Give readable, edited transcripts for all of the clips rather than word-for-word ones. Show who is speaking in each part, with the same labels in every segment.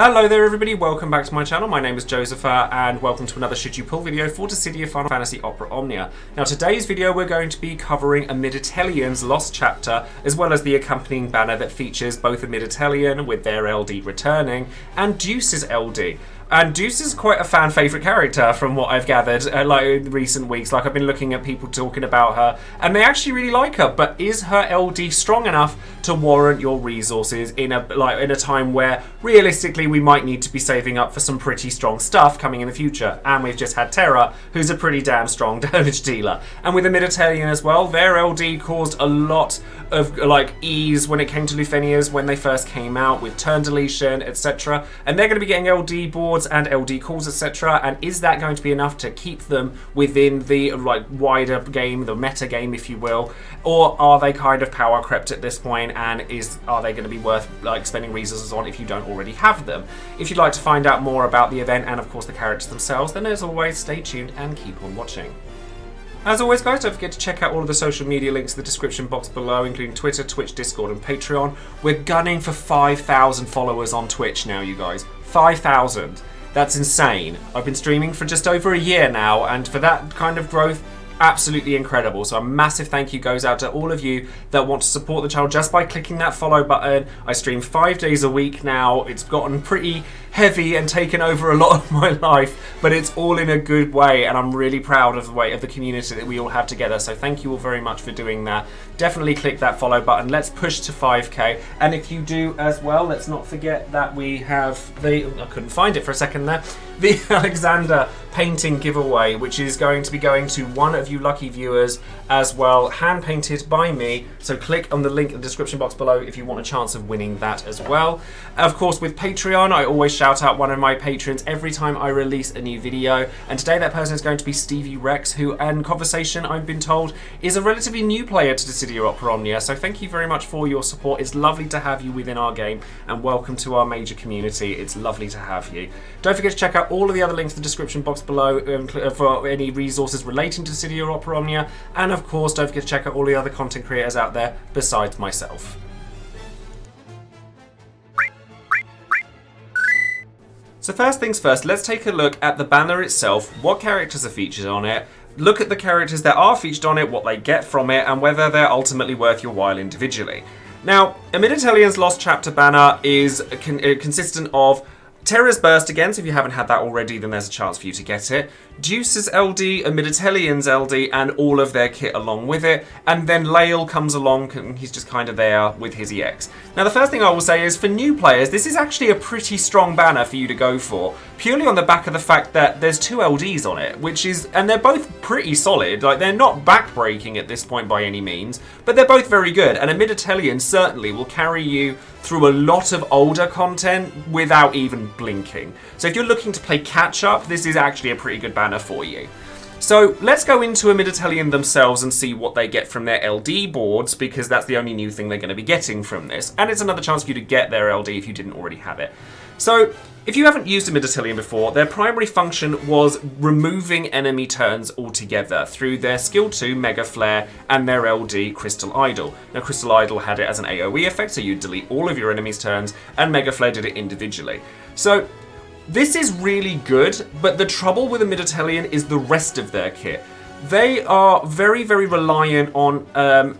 Speaker 1: Hello there everybody, welcome back to my channel. My name is Joesephyr and welcome to another Should You Pull video for Dissidia Final Fantasy Opera Omnia. Now today's video we're going to be covering Amidatellion's Lost Chapter as well as the accompanying banner that features both Amidatelion with their LD returning and Deuce's LD. And Deuce is quite a fan favourite character from what I've gathered in recent weeks. I've been looking at people talking about her and they actually really like her, but is her LD strong enough to warrant your resources in a time where realistically we might need to be saving up for some pretty strong stuff coming in the future? And we've just had Terra, who's a pretty damn strong damage dealer. And with Amidatelion as well, their LD caused a lot of ease when it came to Lufenias when they first came out with turn deletion, etc. And they're going to be getting LD boards and LD calls, etc. And is that going to be enough to keep them within the wider game, the meta game, if you will, or are they kind of power crept at this point? And are they going to be worth spending resources on if you don't already have them? If you'd like to find out more about the event and of course the characters themselves, then as always, stay tuned and keep on watching. As always guys, don't forget to check out all of the social media links in the description box below, including Twitter, Twitch, Discord and Patreon. We're gunning for 5,000 followers on Twitch now, you guys. 5,000. That's insane. I've been streaming for just over a year now, and for that kind of growth, absolutely incredible. So a massive thank you goes out to all of you that want to support the channel just by clicking that follow button. I stream 5 days a week now. It's gotten pretty heavy and taken over a lot of my life, but it's all in a good way, and I'm really proud of the way of the community that we all have together. So thank you all very much for doing that. Definitely click that follow button. Let's push to 5k, and if you do as well, let's not forget that we have I couldn't find it for a second there, the Alexander painting giveaway, which is going to be going to one of you lucky viewers as well, hand painted by me. So click on the link in the description box below if you want a chance of winning that as well. Of course, with Patreon, I always shout out one of my patrons every time I release a new video, and today that person is going to be Stevie Rex, who in conversation I've been told is a relatively new player to Dissidia Opera Omnia. So thank you very much for your support. It's lovely to have you within our game, and welcome to our major community. It's lovely to have you. Don't forget to check out all of the other links in the description box below for any resources relating to Dissidia Opera Omnia, and of course don't forget to check out all the other content creators out there besides myself. So first things first, let's take a look at the banner itself, what characters are featured on it, look at the characters that are featured on it, what they get from it, and whether they're ultimately worth your while individually. Now, Amidatellion's Lost Chapter banner is consistent of Terra's Burst again, so if you haven't had that already, then there's a chance for you to get it. Deuce's LD, Amidatellion's LD, and all of their kit along with it. And then Lael comes along, and he's just kind of there with his EX. Now, the first thing I will say is, for new players, this is actually a pretty strong banner for you to go for, purely on the back of the fact that there's two LDs on it, and they're both pretty solid. They're not backbreaking at this point by any means, but they're both very good. And Amidatelion certainly will carry you through a lot of older content without even blinking. So if you're looking to play catch-up, this is actually a pretty good banner for you. So let's go into Amidatelion themselves and see what they get from their LD boards, because that's the only new thing they're going to be getting from this. And it's another chance for you to get their LD if you didn't already have it. So if you haven't used Amidatelion before, their primary function was removing enemy turns altogether through their Skill 2 Mega Flare and their LD Crystal Idol. Now Crystal Idol had it as an AoE effect, so you delete all of your enemies' turns, and Mega Flare did it individually. So this is really good, but the trouble with Amidatelion is the rest of their kit. They are very, very reliant on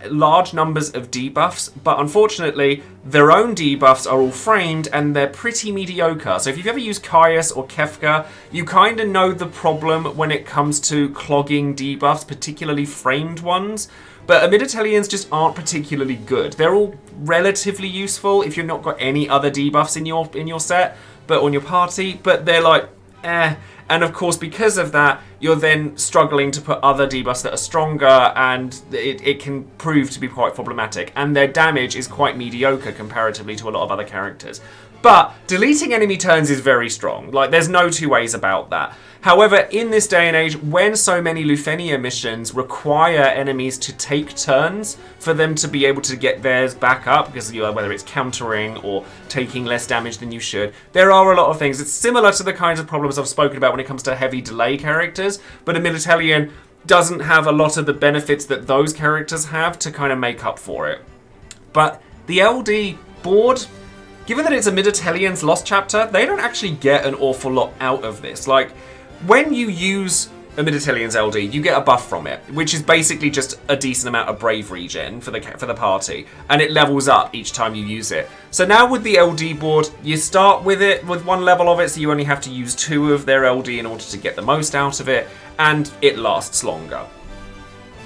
Speaker 1: large numbers of debuffs, but unfortunately, their own debuffs are all framed and they're pretty mediocre. So if you've ever used Caius or Kefka, you kind of know the problem when it comes to clogging debuffs, particularly framed ones. But Amidatelions just aren't particularly good. They're all relatively useful if you've not got any other debuffs in your set, but on your party, but they're eh. And of course, because of that, you're then struggling to put other debuffs that are stronger, and it can prove to be quite problematic. And their damage is quite mediocre comparatively to a lot of other characters. But deleting enemy turns is very strong. There's no two ways about that. However, in this day and age, when so many Lufenia missions require enemies to take turns for them to be able to get theirs back up, because whether it's countering or taking less damage than you should, there are a lot of things. It's similar to the kinds of problems I've spoken about when it comes to heavy delay characters, but Amidatelion doesn't have a lot of the benefits that those characters have to kind of make up for it. But the LD board given that it's Amidatelions Lost Chapter, they don't actually get an awful lot out of this. Like, when you use Amidatelions LD, you get a buff from it, which is basically just a decent amount of bravery gen for the party, and it levels up each time you use it. So now with the LD board, you start with it with one level of it, so you only have to use 2 of their LD in order to get the most out of it, and it lasts longer.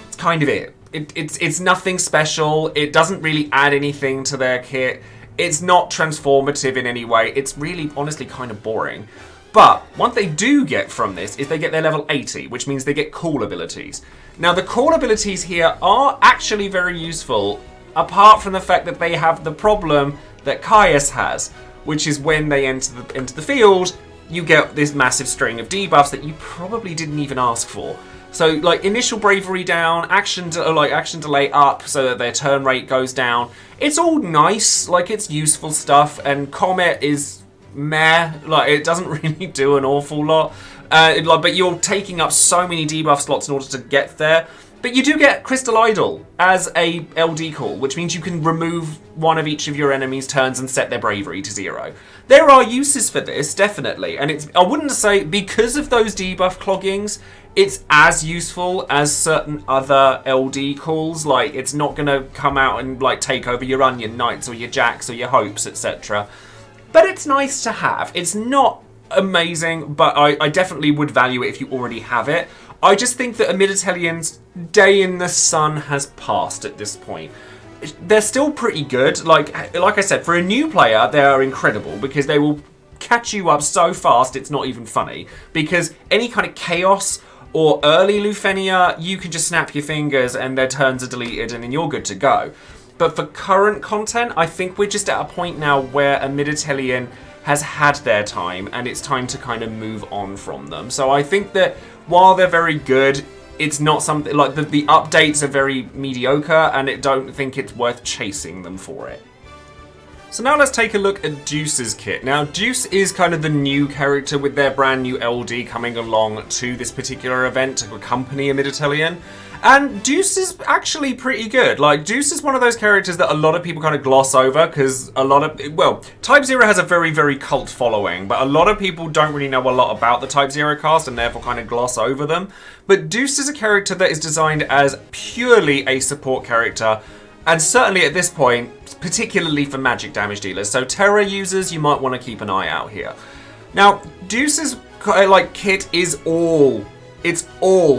Speaker 1: It's kind of it. It's nothing special. It doesn't really add anything to their kit. It's not transformative in any way. It's really, honestly, kind of boring. But what they do get from this is they get their level 80, which means they get cool abilities. Now, the cool abilities here are actually very useful, apart from the fact that they have the problem that Caius has, which is when they enter the field, you get this massive string of debuffs that you probably didn't even ask for. So, like, initial bravery down, action delay up so that their turn rate goes down. It's all nice, like, it's useful stuff, and Comet is meh, like, it doesn't really do an awful lot. But you're taking up so many debuff slots in order to get there. But you do get Crystal Idol as a LD call, which means you can remove one of each of your enemies' turns and set their bravery to 0. There are uses for this, definitely, and I wouldn't say, because of those debuff cloggings, it's as useful as certain other LD calls. Like, it's not going to come out and, like, take over your Onion Knights or your Jacks or your Hopes, etc. But it's nice to have. It's not amazing, but I definitely would value it if you already have it. I just think that Amidatelions' day in the sun has passed at this point. They're still pretty good. Like I said, for a new player, they are incredible because they will catch you up so fast it's not even funny. Because any kind of chaos or early Lufenia, you can just snap your fingers and their turns are deleted and then you're good to go. But for current content, I think we're just at a point now where Amidatelion has had their time and it's time to kind of move on from them. So I think that while they're very good, it's not something like the updates are very mediocre, and I don't think it's worth chasing them for it. So now let's take a look at Deuce's kit. Now, Deuce is kind of the new character with their brand new LD coming along to this particular event to accompany Amidatelion. And Deuce is actually pretty good. Like, Deuce is one of those characters that a lot of people kind of gloss over because Type 0 has a very, very cult following, but a lot of people don't really know a lot about the Type 0 cast and therefore kind of gloss over them. But Deuce is a character that is designed as purely a support character, and certainly at this point, particularly for magic damage dealers. So Terra users, you might want to keep an eye out here. Now, Deuce's kit is all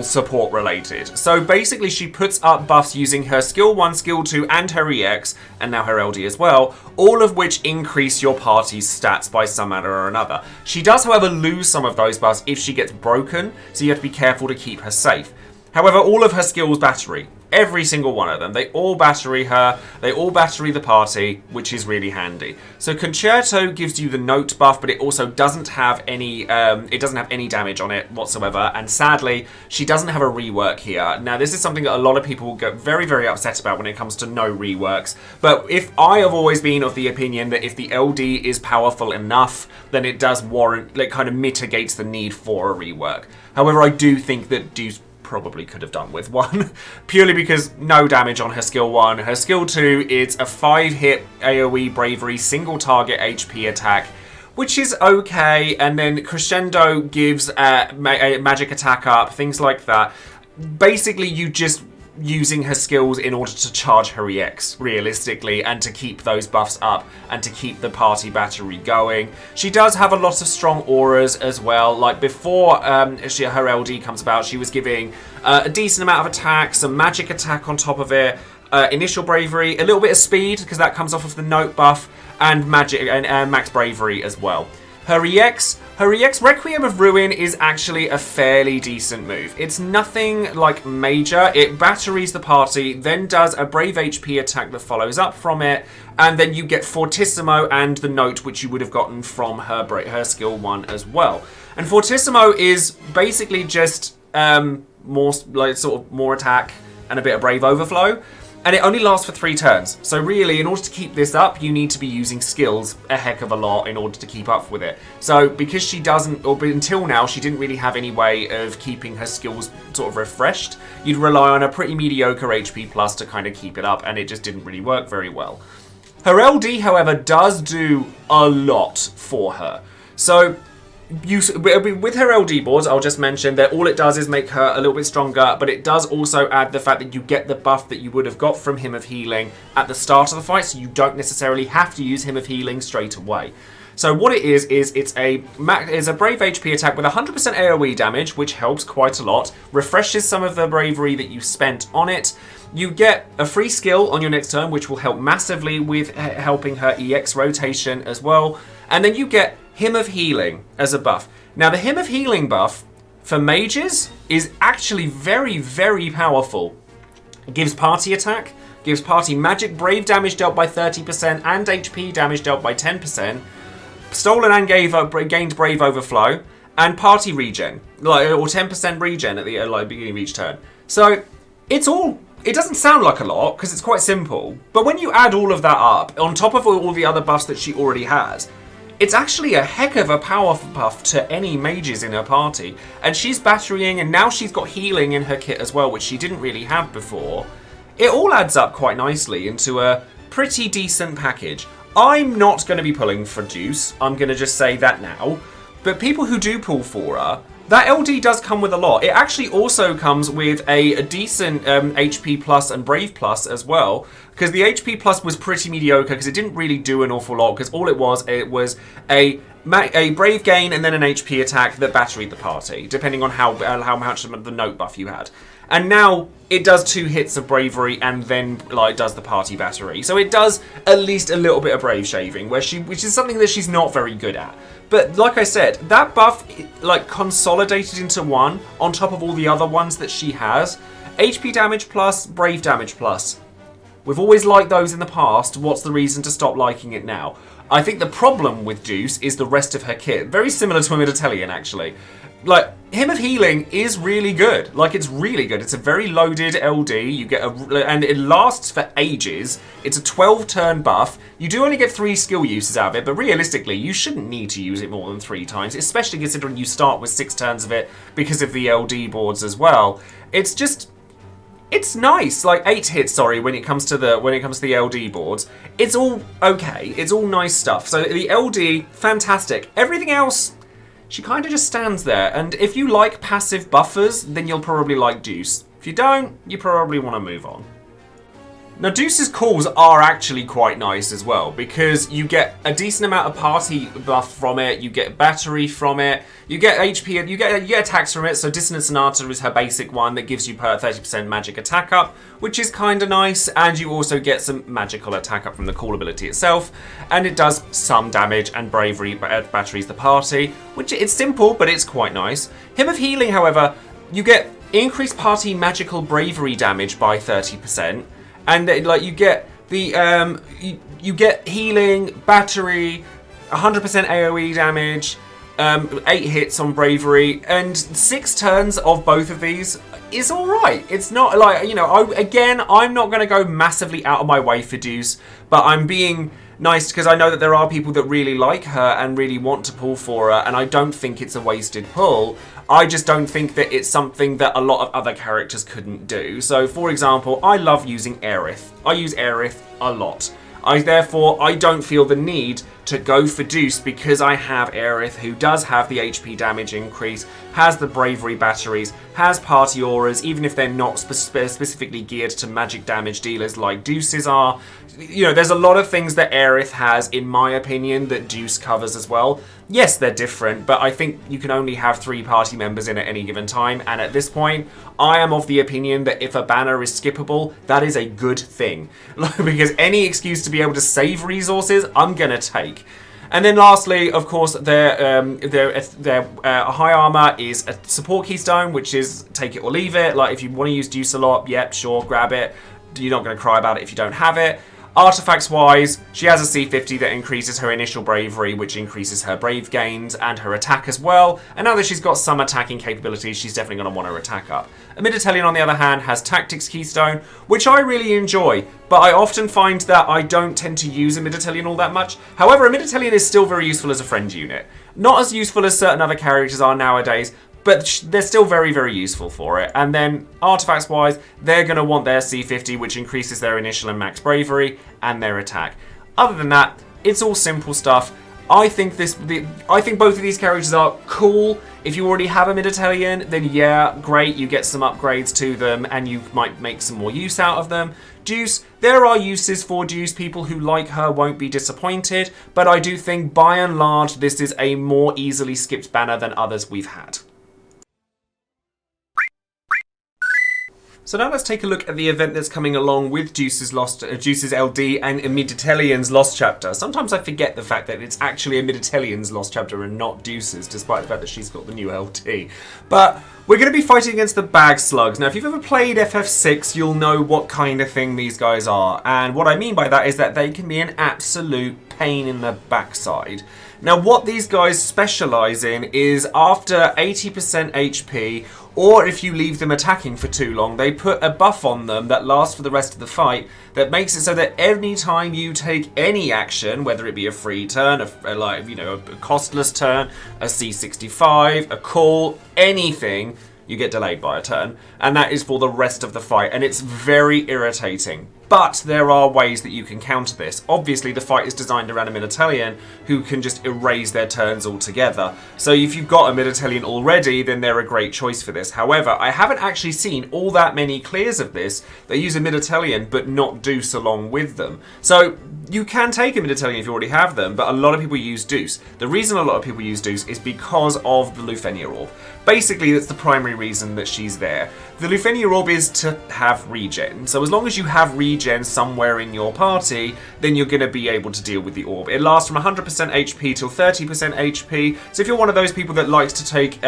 Speaker 1: support related. So basically she puts up buffs using her skill 1, skill 2 and her EX, and now her LD as well, all of which increase your party's stats by some manner or another. She does, however, lose some of those buffs if she gets broken, so you have to be careful to keep her safe. However, all of her skills battery. Every single one of them. They all battery her, they all battery the party, which is really handy. So Concerto gives you the note buff, but it also doesn't have any damage on it whatsoever, and sadly, she doesn't have a rework here. Now, this is something that a lot of people get very, very upset about when it comes to no reworks, but I have always been of the opinion that if the LD is powerful enough, then it does warrant, kind of mitigates the need for a rework. However, I do think that Deuce probably could have done with one, purely because no damage on her skill 1. Her skill 2, it's a 5-hit AoE bravery single target HP attack, which is okay, and then Crescendo gives a magic attack up, things like that. Basically, you just using her skills in order to charge her EX, realistically, and to keep those buffs up and to keep the party battery going. She does have a lot of strong auras as well. Like before her LD comes about, she was giving a decent amount of attack, some magic attack on top of it, initial bravery, a little bit of speed because that comes off of the note buff, and magic and max bravery as well. Her EX Requiem of Ruin is actually a fairly decent move. It's nothing like major. It batteries the party, then does a Brave HP attack that follows up from it, and then you get Fortissimo and the note, which you would have gotten from her skill 1 as well. And Fortissimo is basically just more attack and a bit of Brave Overflow. And it only lasts for 3 turns. So really, in order to keep this up, you need to be using skills a heck of a lot in order to keep up with it. So because she doesn't, or until now, she didn't really have any way of keeping her skills sort of refreshed, you'd rely on a pretty mediocre HP plus to kind of keep it up, and it just didn't really work very well. Her LD, however, does do a lot for her. So, with her LD boards, I'll just mention that all it does is make her a little bit stronger, but it does also add the fact that you get the buff that you would have got from Hymn of Healing at the start of the fight, so you don't necessarily have to use Hymn of Healing straight away. So what it is it's a Brave HP attack with 100% AoE damage, which helps quite a lot, refreshes some of the bravery that you spent on it. You get a free skill on your next turn, which will help massively with helping her EX rotation as well. And then you get Hymn of Healing as a buff. Now, the Hymn of Healing buff for mages is actually very, very powerful. It gives party attack, gives party magic brave damage dealt by 30% and HP damage dealt by 10%. Stolen and gained Brave Overflow, and Party Regen, or 10% regen at the beginning of each turn. So, it doesn't sound like a lot, because it's quite simple, but when you add all of that up, on top of all the other buffs that she already has, it's actually a heck of a power buff to any mages in her party. And she's batterying, and now she's got healing in her kit as well, which she didn't really have before. It all adds up quite nicely into a pretty decent package. I'm not going to be pulling for Deuce, I'm going to just say that now. But people who do pull for her, that LD does come with a lot. It actually also comes with a decent HP plus and Brave plus as well. Because the HP plus was pretty mediocre because it didn't really do an awful lot. Because all it was a Brave gain and then an HP attack that batteried the party. Depending on how much of the note buff you had. And now it does 2 hits of bravery and then does the party battery. So it does at least a little bit of brave shaving, which is something that she's not very good at. But like I said, that buff consolidated into one on top of all the other ones that she has. HP damage plus, brave damage plus. We've always liked those in the past. What's the reason to stop liking it now? I think the problem with Deuce is the rest of her kit. Very similar to Amidatelion, actually. Hymn of Healing is really good. It's really good. It's a very loaded LD. You get and it lasts for ages. It's a 12-turn buff. You do only get 3 skill uses out of it, but realistically, you shouldn't need to use it more than 3 times, especially considering you start with 6 turns of it because of the LD boards as well. It's nice. 8 hits, sorry, when it comes to the LD boards. It's all okay. It's all nice stuff. So the LD, fantastic. Everything else, she kind of just stands there, and if you like passive buffers, then you'll probably like Deuce. If you don't, you probably want to move on. Now, Deuce's calls are actually quite nice as well, because you get a decent amount of party buff from it, you get battery from it, you get HP, you get attacks from it, so Dissonant Sonata is her basic one that gives you per 30% magic attack up, which is kind of nice, and you also get some magical attack up from the call ability itself, and it does some damage and bravery batteries the party, which it's simple, but it's quite nice. Hymn of Healing, however, you get increased party magical bravery damage by 30%, and you get the you get healing, battery, 100% AoE damage, 8 hits on bravery, and 6 turns of both of these is alright. It's not I'm not going to go massively out of my way for Deuce, but I'm being nice because I know that there are people that really like her and really want to pull for her, and I don't think it's a wasted pull. I just don't think that it's something that a lot of other characters couldn't do. So, for example, I love using Aerith. I use Aerith a lot. Therefore, I don't feel the need to go for Deuce because I have Aerith, who does have the HP damage increase, has the bravery batteries, has party auras, even if they're not specifically geared to magic damage dealers like Deuce's are. There's a lot of things that Aerith has, in my opinion, that Deuce covers as well. Yes, they're different, but I think you can only have 3 party members in at any given time, and at this point, I am of the opinion that if a banner is skippable, that is a good thing. Because any excuse to be able to save resources, I'm gonna take. And then lastly, of course, their high armor is a support keystone, which is take it or leave it. If you want to use Deuce a lot, yep, sure, grab it. You're not going to cry about it if you don't have it. Artifacts-wise, she has a C50 that increases her initial bravery, which increases her brave gains and her attack as well. And now that she's got some attacking capabilities, she's definitely going to want her attack up. Amidatelion, on the other hand, has Tactics Keystone, which I really enjoy, but I often find that I don't tend to use Amidatelion all that much. However, Amidatelion is still very useful as a friend unit. Not as useful as certain other characters are nowadays, but they're still very, very useful for it. And then, artifacts-wise, they're going to want their C50, which increases their initial and max bravery, and their attack. Other than that, it's all simple stuff. I think both of these characters are cool. If you already have a Amidatelion, then yeah, great, you get some upgrades to them and you might make some more use out of them. Deuce, there are uses for Deuce. People who like her won't be disappointed, but I do think by and large this is a more easily skipped banner than others we've had. So now let's take a look at the event that's coming along with Deuce's LD and Amidatellion's Lost Chapter. Sometimes I forget the fact that it's actually Amidatellion's Lost Chapter and not Deuce's, despite the fact that she's got the new LD. But we're going to be fighting against the Bag Slugs. Now, if you've ever played FF6, you'll know what kind of thing these guys are. And what I mean by that is that they can be an absolute pain in the backside. Now, what these guys specialise in is after 80% HP, or if you leave them attacking for too long, they put a buff on them that lasts for the rest of the fight that makes it so that any time you take any action, whether it be a free turn, a costless turn, a C65, a call, anything, you get delayed by a turn. And that is for the rest of the fight, and it's very irritating. But there are ways that you can counter this. Obviously, the fight is designed around a Amidatelion who can just erase their turns altogether. So if you've got a Amidatelion already, then they're a great choice for this. However, I haven't actually seen all that many clears of this that use a Amidatelion but not Deuce along with them. So you can take a Amidatelion if you already have them, but a lot of people use Deuce. The reason a lot of people use Deuce is because of the Lufenia Orb. Basically, that's the primary reason that she's there. The Lufenia Orb is to have regen. So as long as you have regen somewhere in your party, then you're going to be able to deal with the orb. It lasts from 100% HP till 30% HP. So if you're one of those people that likes to take,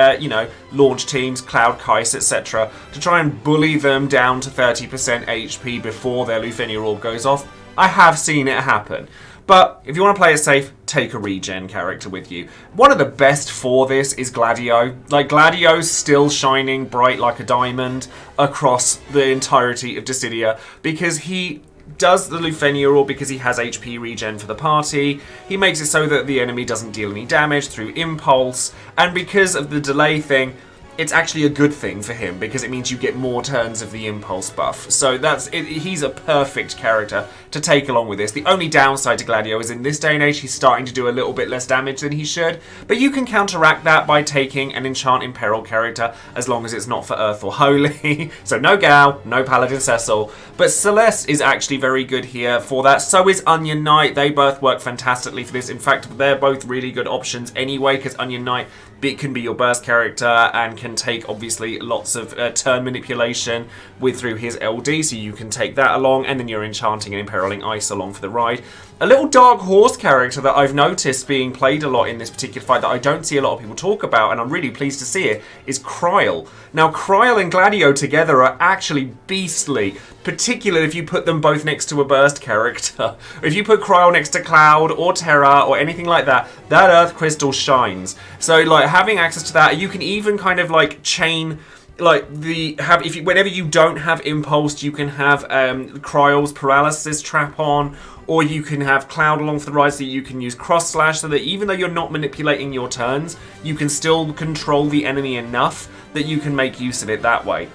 Speaker 1: launch teams, Cloud Kais, etc., to try and bully them down to 30% HP before their Lufenia Orb goes off, I have seen it happen. But if you want to play it safe, take a regen character with you. One of the best for this is Gladio. Like, Gladio's still shining bright like a diamond across the entirety of Dissidia because he does the Lufenia Orb because he has HP regen for the party. He makes it so that the enemy doesn't deal any damage through impulse, and because of the delay thing, it's actually a good thing for him because it means you get more turns of the impulse buff. So that's it. He's a perfect character to take along with this. The only downside to Gladio is in this day and age he's starting to do a little bit less damage than he should, but you can counteract that by taking an Enchant in Peril character as long as it's not for Earth or Holy. So no Gao, no Paladin Cecil, but Celeste is actually very good here for that. So is Onion Knight. They both work fantastically for this. In fact, they're both really good options anyway because Onion Knight can be your burst character and can take obviously lots of turn manipulation through his LD, so you can take that along, and then you're enchanting and imperiling ice along for the ride. A little dark horse character that I've noticed being played a lot in this particular fight that I don't see a lot of people talk about, and I'm really pleased to see it, is Kryl. Now, Kryl and Gladio together are actually beastly, particularly if you put them both next to a burst character. If you put Kryl next to Cloud or Terra or anything like that, that Earth Crystal shines. So, like, having access to that, you can even kind of, like, chain... whenever you don't have impulse, you can have Kryl's paralysis trap on, or you can have Cloud along for the ride so that you can use cross slash, so that even though you're not manipulating your turns, you can still control the enemy enough that you can make use of it that way.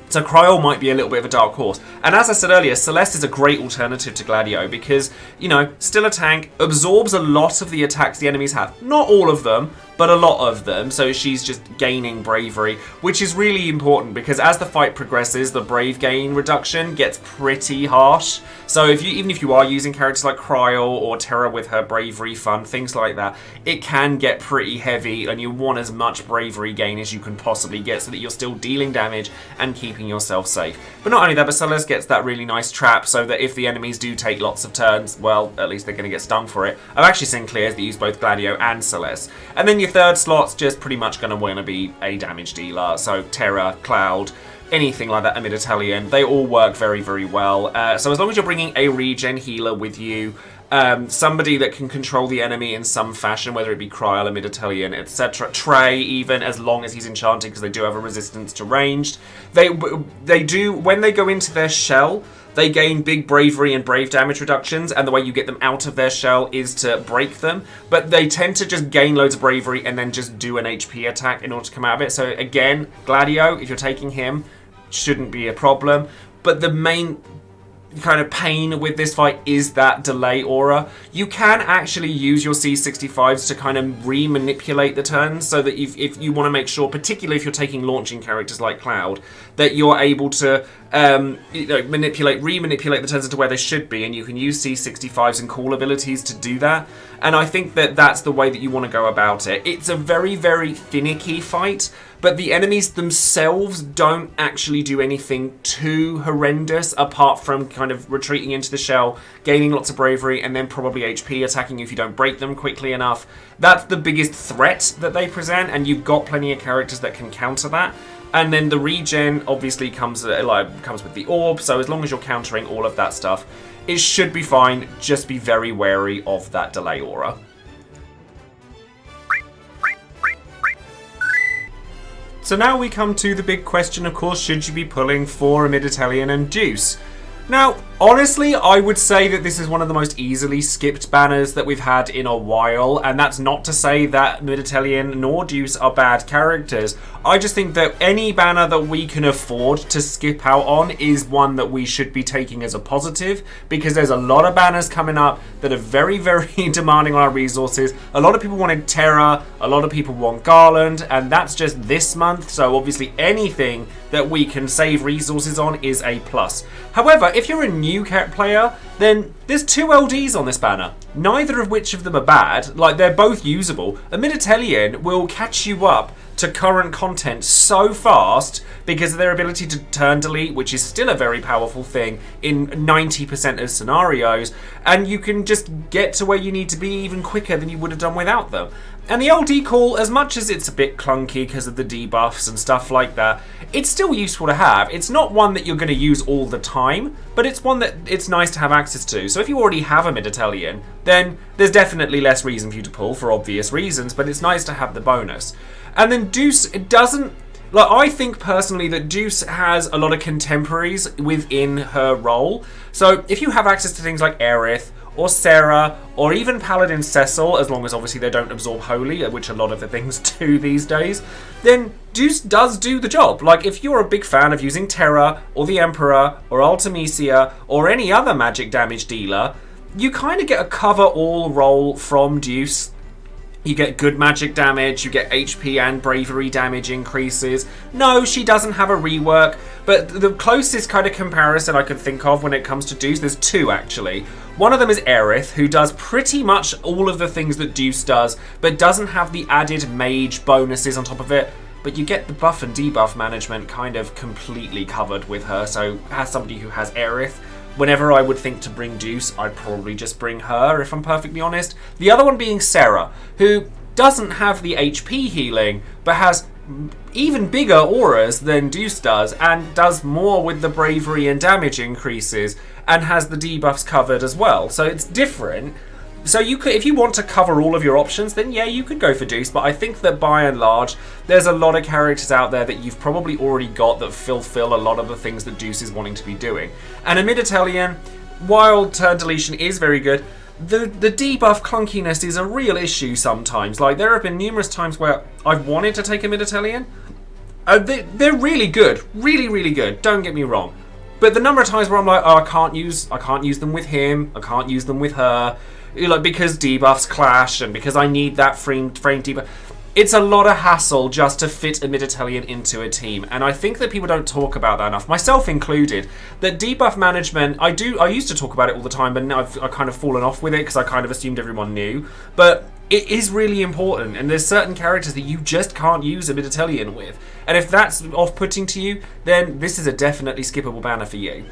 Speaker 1: So Kryl might be a little bit of a dark horse. And as I said earlier, Celeste is a great alternative to Gladio because, still a tank, absorbs a lot of the attacks the enemies have. Not all of them, but a lot of them. So she's just gaining bravery, which is really important because as the fight progresses, the brave gain reduction gets pretty harsh. So even if you are using characters like Kryl or Terra with her bravery fund, things like that, it can get pretty heavy and you want as much bravery gain as you can possibly get so that you're still dealing damage and keeping yourself safe. But not only that, but Celeste gets that really nice trap so that if the enemies do take lots of turns, well, at least they're going to get stung for it. I've actually seen clears that use both Gladio and Celeste. And then your third slot's just pretty much going to want to be a damage dealer. So Terra, Cloud, anything like that, Amidatelion, they all work very, very well. So as long as you're bringing a regen healer with you, somebody that can control the enemy in some fashion, whether it be Kryl, Amidatelion, etc. Trey, even, as long as he's enchanted, because they do have a resistance to ranged. They do, when they go into their shell, they gain big bravery and brave damage reductions, and the way you get them out of their shell is to break them. But they tend to just gain loads of bravery and then just do an HP attack in order to come out of it. So again, Gladio, if you're taking him, shouldn't be a problem. But the main kind of pain with this fight is that delay aura. You can actually use your C65s to kind of re-manipulate the turns so that if you want to make sure, particularly if you're taking launching characters like Cloud, that you're able to re-manipulate the turns into where they should be, and you can use C65s and cool abilities to do that. And I think that that's the way that you want to go about it. It's a very, very finicky fight, but the enemies themselves don't actually do anything too horrendous apart from kind of retreating into the shell, gaining lots of bravery, and then probably HP attacking you if you don't break them quickly enough. That's the biggest threat that they present, and you've got plenty of characters that can counter that. And then the regen obviously comes with the orb, so as long as you're countering all of that stuff, it should be fine. Just be very wary of that delay aura. So now we come to the big question, of course, should you be pulling for Amidatelion and Deuce? Now, honestly, I would say that this is one of the most easily skipped banners that we've had in a while, and that's not to say that Amidatelion nor Deuce are bad characters. I just think that any banner that we can afford to skip out on is one that we should be taking as a positive, because there's a lot of banners coming up that are very, very demanding on our resources. A lot of people wanted Terra, a lot of people want Garland, and that's just this month, so obviously anything that we can save resources on is a plus. However, if you're a new player, then there's 2 LDs on this banner, neither of which of them are bad. Like, they're both usable. Amidatelion will catch you up to current content so fast because of their ability to turn delete, which is still a very powerful thing in 90% of scenarios, and you can just get to where you need to be even quicker than you would have done without them. And the LD call, as much as it's a bit clunky because of the debuffs and stuff like that, it's still useful to have. It's not one that you're going to use all the time, but it's one that it's nice to have access to. So if you already have a Amidatelion, then there's definitely less reason for you to pull for obvious reasons, but it's nice to have the bonus. And then Deuce, it doesn't... Like, I think personally that Deuce has a lot of contemporaries within her role. So if you have access to things like Aerith, or Sarah, or even Paladin Cecil, as long as obviously they don't absorb Holy, which a lot of the things do these days, then Deuce does do the job. Like, if you're a big fan of using Terra, or the Emperor, or Artemisia, or any other magic damage dealer, you kind of get a cover-all role from Deuce. You get good magic damage, you get HP and bravery damage increases. No, she doesn't have a rework, but the closest kind of comparison I could think of when it comes to Deuce, there's 2 actually. One of them is Aerith, who does pretty much all of the things that Deuce does, but doesn't have the added mage bonuses on top of it. But you get the buff and debuff management kind of completely covered with her, so as somebody who has Aerith, whenever I would think to bring Deuce, I'd probably just bring her, if I'm perfectly honest. The other one being Sarah, who doesn't have the HP healing, but has even bigger auras than Deuce does, and does more with the bravery and damage increases, and has the debuffs covered as well. So it's different. So you could, if you want to cover all of your options, then yeah, you could go for Deuce, but I think that by and large, there's a lot of characters out there that you've probably already got that fulfill a lot of the things that Deuce is wanting to be doing. And Amidatelion, while turn deletion is very good, the debuff clunkiness is a real issue sometimes. Like, there have been numerous times where I've wanted to take Amidatelion. They're really good, really, really good, don't get me wrong. But the number of times where I'm like, oh, I can't use them with him, I can't use them with her, like, because debuffs clash and because I need that frame debuff. It's a lot of hassle just to fit Amidatelion into a team, and I think that people don't talk about that enough, myself included. That debuff management, I used to talk about it all the time, but now I've kind of fallen off with it because I kind of assumed everyone knew. But it is really important, and there's certain characters that you just can't use Amidatelion with. And if that's off-putting to you, then this is a definitely skippable banner for you.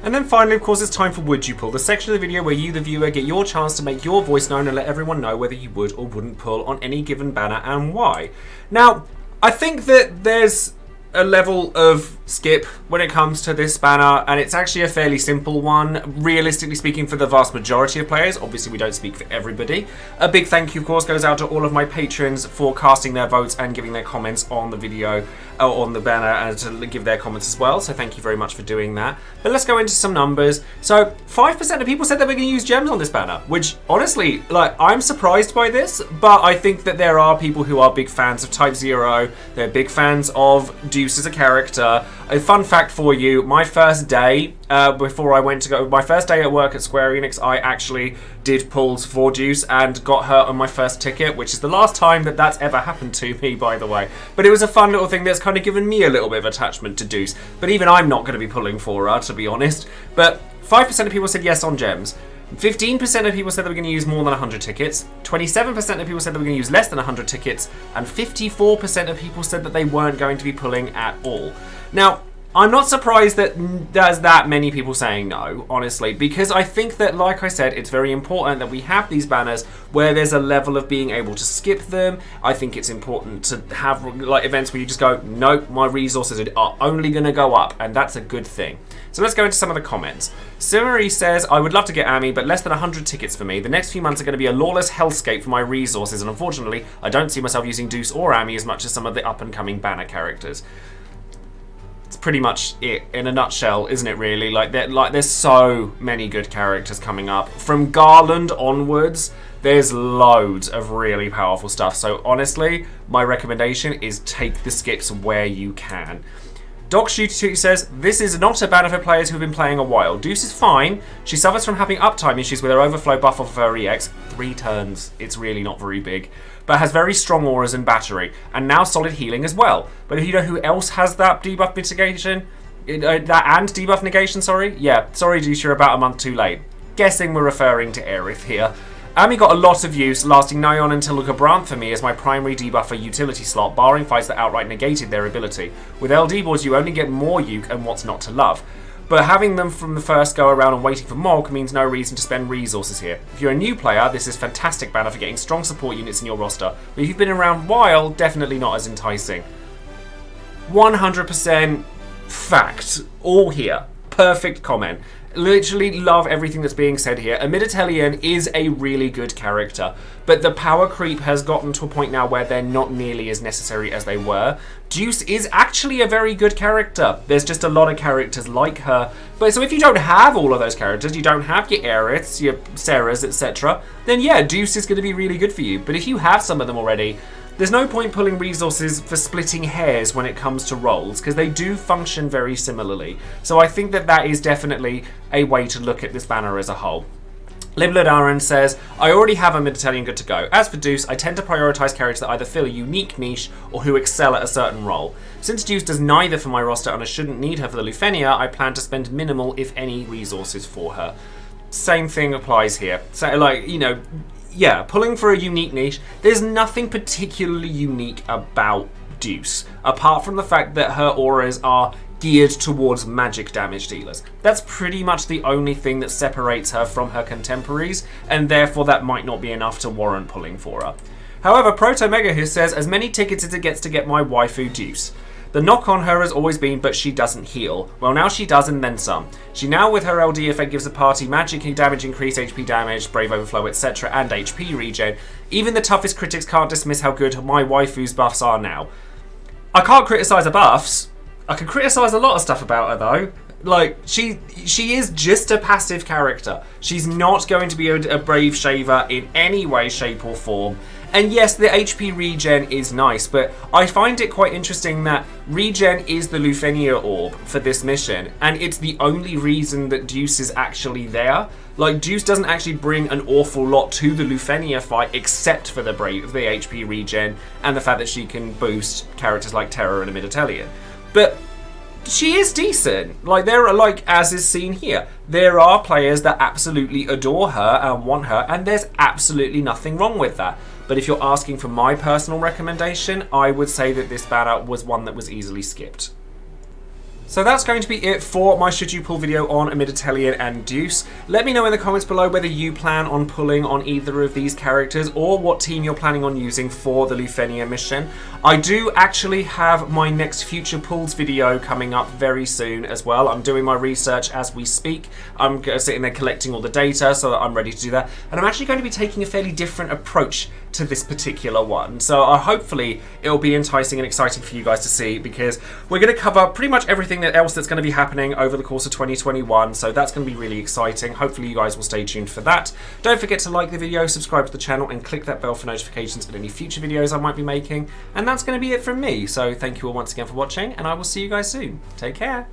Speaker 1: And then finally, of course, it's time for Would You Pull, the section of the video where you, the viewer, get your chance to make your voice known and let everyone know whether you would or wouldn't pull on any given banner and why. Now, I think that there's a level of skip when it comes to this banner, and it's actually a fairly simple one, realistically speaking, for the vast majority of players. Obviously, we don't speak for everybody. A big thank you, of course, goes out to all of my patrons for casting their votes and giving their comments on the video, on the banner, and to give their comments as well. So thank you very much for doing that. But let's go into some numbers. So 5% of people said that we're going to use gems on this banner, which honestly, like, I'm surprised by this, but I think that there are people who are big fans of Type 0. They're big fans of Deuce as a character. A fun fact for you, my first day, before I went to go, my first day at work at Square Enix, I actually did pulls for Deuce and got her on my first ticket, which is the last time that that's ever happened to me, by the way. But it was a fun little thing that's kind of given me a little bit of attachment to Deuce. But even I'm not going to be pulling for her, to be honest. But 5% of people said yes on gems. 15% of people said they were going to use more than 100 tickets, 27% of people said they were going to use less than 100 tickets, and 54% of people said that they weren't going to be pulling at all. Now, I'm not surprised that there's that many people saying no, honestly, because I think that, like I said, it's very important that we have these banners where there's a level of being able to skip them. I think it's important to have like events where you just go, nope, my resources are only going to go up, and that's a good thing. So let's go into some of the comments. Simmery says, I would love to get Ami, but less than 100 tickets for me. The next few months are going to be a lawless hellscape for my resources, and unfortunately, I don't see myself using Deuce or Ami as much as some of the up-and-coming banner characters. It's pretty much it in a nutshell, isn't it, really? There's so many good characters coming up. From Garland onwards, there's loads of really powerful stuff. So honestly, my recommendation is take the skips where you can. Doc Shooty says, this is not a banner for players who have been playing a while. Deuce is fine. She suffers from having uptime issues with her overflow buff off of her EX. 3 turns. It's really not very big. But has very strong auras and battery. And now solid healing as well. But you know who else has that debuff mitigation? That and debuff negation, sorry? Yeah, sorry Deuce, you're about a month too late. Guessing we're referring to Aerith here. Ami got a lot of use, lasting nigh on until Gabrant for me as my primary debuffer utility slot, barring fights that outright negated their ability. With LD boards you only get more uke and what's not to love. But having them from the first go around and waiting for Mog means no reason to spend resources here. If you're a new player, this is fantastic banner for getting strong support units in your roster. But if you've been around a while, definitely not as enticing. 100% fact. All here. Perfect comment. Literally love everything that's being said here. Amidatelion is a really good character, but the power creep has gotten to a point now where they're not nearly as necessary as they were. Deuce is actually a very good character. There's just a lot of characters like her. But so if you don't have all of those characters, you don't have your Aeriths, your Sarahs, etc., then yeah, Deuce is going to be really good for you. But if you have some of them already, there's no point pulling resources for splitting hairs when it comes to roles, because they do function very similarly. So I think that that is definitely a way to look at this banner as a whole. Libladaran says, I already have Amidatelion good to go. As for Deuce, I tend to prioritise characters that either fill a unique niche or who excel at a certain role. Since Deuce does neither for my roster and I shouldn't need her for the Lufenia, I plan to spend minimal, if any, resources for her. Same thing applies here. So, like, you know, yeah, pulling for a unique niche. There's nothing particularly unique about Deuce, apart from the fact that her auras are geared towards magic damage dealers. That's pretty much the only thing that separates her from her contemporaries, and therefore that might not be enough to warrant pulling for her. However, Proto Mega here says, as many tickets as it gets to get my waifu Deuce. The knock on her has always been, but she doesn't heal. Well, now she does, and then some. She now, with her LD effect, gives the party magic damage increase, HP damage, brave overflow, etc., and HP regen. Even the toughest critics can't dismiss how good my waifu's buffs are now. I can't criticise her buffs. I can criticise a lot of stuff about her, though. Like, she is just a passive character. She's not going to be a brave shaver in any way, shape, or form. And yes, the HP regen is nice, but I find it quite interesting that regen is the Lufenia orb for this mission, and it's the only reason that Deuce is actually there. Like, Deuce doesn't actually bring an awful lot to the Lufenia fight except for the HP regen and the fact that she can boost characters like Terra and Amidatelion. But she is decent. Like, there are, like, as is seen here, there are players that absolutely adore her and want her, and there's absolutely nothing wrong with that. But if you're asking for my personal recommendation, I would say that this banner was one that was easily skipped. So that's going to be it for my Should You Pull video on Amidatelion and Deuce. Let me know in the comments below whether you plan on pulling on either of these characters or what team you're planning on using for the Lufenia mission. I do actually have my next future pulls video coming up very soon as well. I'm doing my research as we speak. I'm sitting there collecting all the data so that I'm ready to do that. And I'm actually going to be taking a fairly different approach to this particular one. So hopefully it'll be enticing and exciting for you guys to see, because we're going to cover pretty much everything else that's going to be happening over the course of 2021. So that's going to be really exciting. Hopefully you guys will stay tuned for that. Don't forget to like the video, subscribe to the channel, and click that bell for notifications of any future videos I might be making. And that's going to be it from me. So thank you all once again for watching, and I will see you guys soon. Take care.